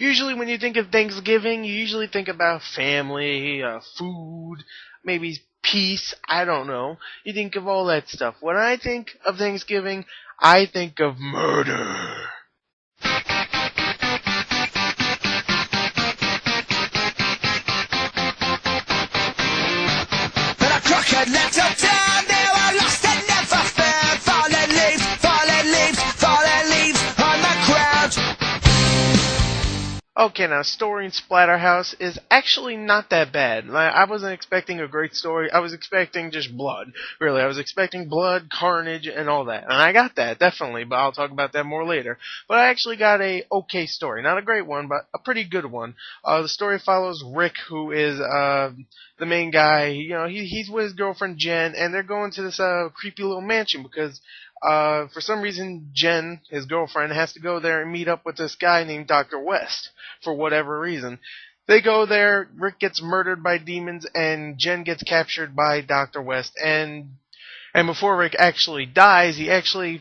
Usually when you think of Thanksgiving, you usually think about family, food, maybe peace, I don't know. You think of all that stuff. When I think of Thanksgiving, I think of murder. But a crooked little town, they were lost and never found. Fallen leaves, fallen leaves, fallen leaves on the ground. Okay, now story in SplatterHouse is actually not that bad. Like, I wasn't expecting a great story. I was expecting just blood. Really, I was expecting blood, carnage, and all that. And I got that, definitely, but I'll talk about that more later. But I actually got a okay story. Not a great one, but a pretty good one. The story follows Rick, who is the main guy. You know, he's with his girlfriend Jen, and they're going to this creepy little mansion because for some reason, Jen, his girlfriend, has to go there and meet up with this guy named Dr. West for whatever reason. They go there, Rick gets murdered by demons, and Jen gets captured by Dr. West. And before Rick actually dies, he actually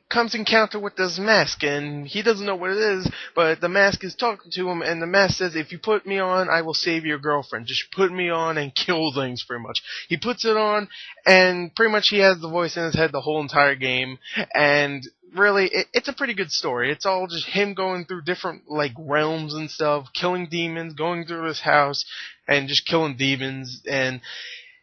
comes in encounter with this mask, and he doesn't know what it is, but the mask is talking to him, and the mask says, if you put me on, I will save your girlfriend. Just put me on and kill things, pretty much. He puts it on, and pretty much he has the voice in his head the whole entire game, and really, it's a pretty good story. It's all just him going through different, like, realms and stuff, killing demons, going through his house, and just killing demons, and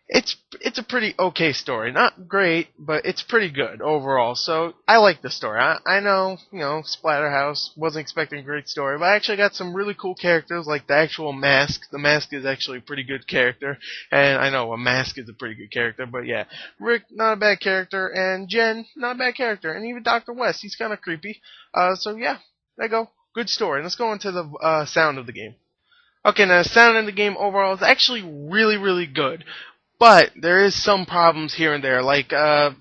it's a pretty okay story. Not great, but it's pretty good overall. So I like the story. I know, SplatterHouse wasn't expecting a great story, but I actually got some really cool characters, like the actual Mask. The Mask is actually a pretty good character, and I know a Mask is a pretty good character, but yeah, Rick, not a bad character, and Jen, not a bad character, and even Dr. West, he's kind of creepy. So yeah, there you go. Good story. Let's go into the sound of the game. Okay, now the sound in the game overall is actually really, really good. But there is some problems here and there. Like,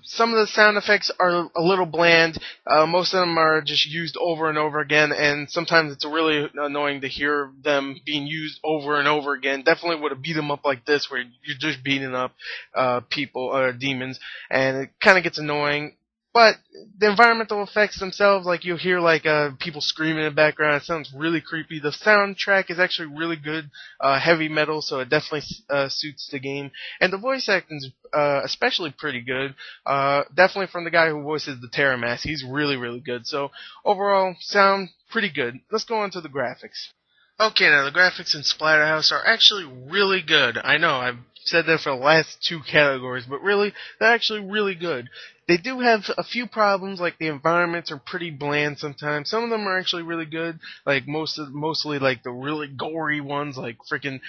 some of the sound effects are a little bland. Most of them are just used over and over again, and sometimes it's really annoying to hear them being used over and over again. Definitely would have beat them up like this, where you're just beating up people, demons, and it kind of gets annoying. But the environmental effects themselves, like you'll hear like people screaming in the background, it sounds really creepy. The soundtrack is actually really good, heavy metal, so it definitely suits the game. And the voice acting's especially pretty good. Definitely from the guy who voices the Terror Mask. He's really, really good. So overall, sound pretty good. Let's go on to the graphics. Okay, now the graphics in SplatterHouse are actually really good. I know, I've said that for the last two categories, but really, they're actually really good. They do have a few problems, like the environments are pretty bland sometimes. Some of them are actually really good, like mostly like the really gory ones, like freaking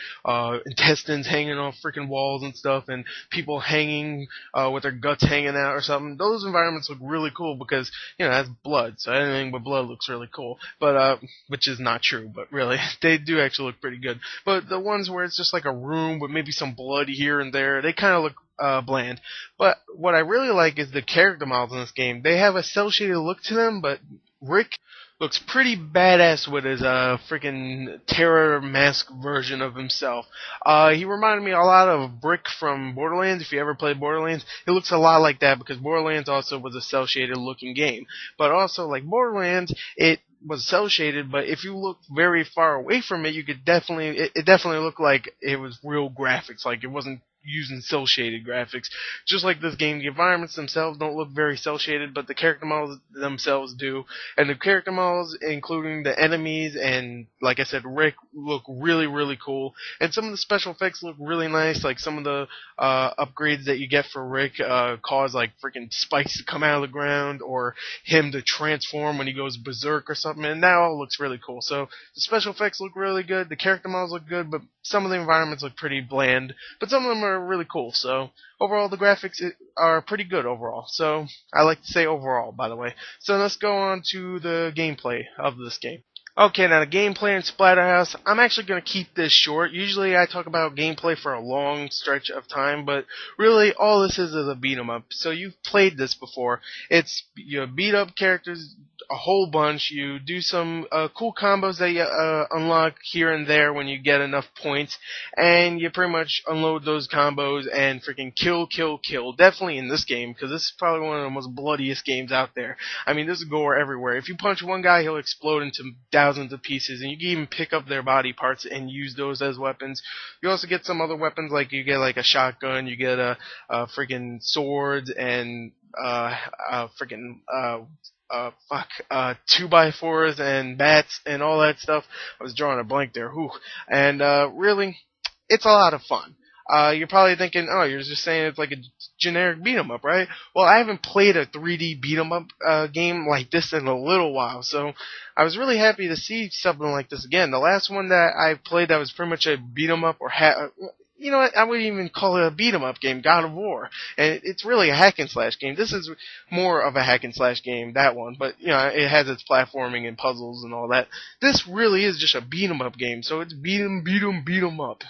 intestines hanging off freaking walls and stuff, and people hanging with their guts hanging out or something. Those environments look really cool because, that's blood, so anything but blood looks really cool. But which is not true, but really, they do actually look pretty good. But the ones where it's just like a room with maybe some blood here and there, they kind of look bland. But what I really like is the character models in this game. They have a cel-shaded look to them, but Rick looks pretty badass with his freaking terror mask version of himself. He reminded me a lot of Brick from Borderlands. If you ever played Borderlands, it looks a lot like that because Borderlands also was a cel-shaded looking game. But also, like Borderlands, it was cel-shaded, but if you look very far away from it, you could it definitely looked like it was real graphics, like it wasn't using cel-shaded graphics. Just like this game, the environments themselves don't look very cel-shaded, but the character models themselves do. And the character models, including the enemies and, like I said, Rick, look really, really cool. And some of the special effects look really nice, like some of the upgrades that you get for Rick cause like freaking spikes to come out of the ground, or him to transform when he goes berserk or something, and that all looks really cool. So the special effects look really good, the character models look good, but some of the environments look pretty bland, but some of them are really cool. So overall, the graphics are pretty good overall. So I like to say overall, by the way. So let's go on to the gameplay of this game. Okay, now the gameplay in SplatterHouse, I'm actually going to keep this short. Usually I talk about gameplay for a long stretch of time, but really all this is a beat 'em up. So you've played this before. It's, you beat up characters a whole bunch. You do some cool combos that you unlock here and there when you get enough points, and you pretty much unload those combos and freaking kill, kill, kill. Definitely in this game, because this is probably one of the most bloodiest games out there. I mean, there's gore everywhere. If you punch one guy, he'll explode into thousands of pieces, and you can even pick up their body parts and use those as weapons. You also get some other weapons, like you get like a shotgun, you get a freaking swords and freaking 2x4s and bats and all that stuff. I was drawing a blank there. Whew. And really, it's a lot of fun. You're probably thinking, oh, you're just saying it's like a generic beat 'em up, right? Well, I haven't played a 3D beat 'em up game like this in a little while, so I was really happy to see something like this again. The last one that I played that was pretty much a beat 'em up, or you know what, I wouldn't even call it a beat 'em up game, God of War. And it's really a hack and slash game. This is more of a hack and slash game, that one, but you know, it has its platforming and puzzles and all that. This really is just a beat 'em up game, so it's beat 'em up.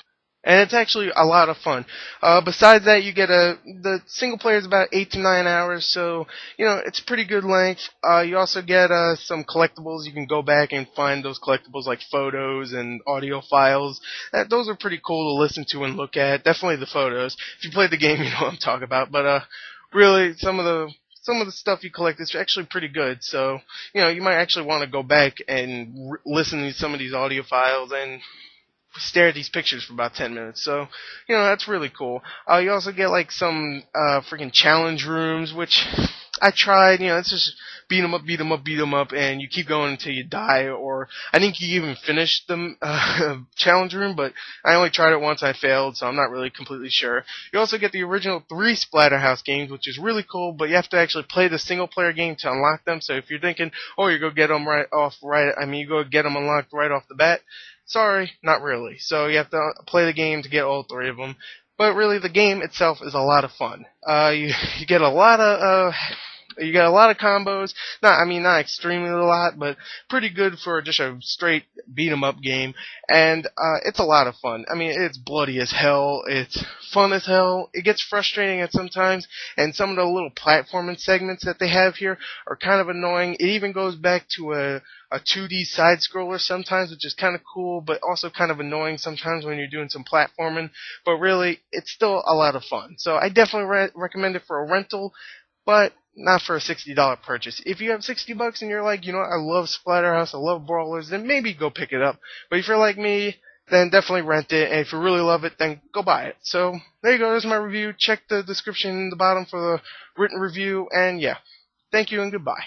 And it's actually a lot of fun. Besides that, you get the single player is about 8 to 9 hours, so you know it's pretty good length. You also get some collectibles. You can go back and find those collectibles like photos and audio files. Those are pretty cool to listen to and look at. Definitely the photos. If you played the game, you know what I'm talking about. But really, some of the stuff you collect is actually pretty good. So you know you might actually want to go back and listen to some of these audio files and stare at these pictures for about 10 minutes. So, you know, that's really cool. You also get like some freaking challenge rooms, which I tried. You know, it's just beat 'em up, beat 'em up, beat 'em up, and you keep going until you die. Or I think you even finished the challenge room, but I only tried it once. I failed, so I'm not really completely sure. You also get the original 3 SplatterHouse games, which is really cool, but you have to actually play the single player game to unlock them. So if you're thinking, oh, you go get them you go get them unlocked right off the bat. Sorry, not really. So you have to play the game to get all 3 of them. But really, the game itself is a lot of fun. You get a lot of combos. Not extremely a lot, but pretty good for just a straight beat 'em up game. And it's a lot of fun. I mean, it's bloody as hell. It's fun as hell. It gets frustrating at sometimes, and some of the little platforming segments that they have here are kind of annoying. It even goes back to a 2D side scroller sometimes, which is kind of cool, but also kind of annoying sometimes when you're doing some platforming. But really, it's still a lot of fun. So I definitely recommend it for a rental, but not for a $60 purchase. If you have $60 and you're like, you know what, I love Splatterhouse, I love Brawlers, then maybe go pick it up. But if you're like me, then definitely rent it, and if you really love it, then go buy it. So there you go, there's my review. Check the description in the bottom for the written review, and yeah, thank you and goodbye.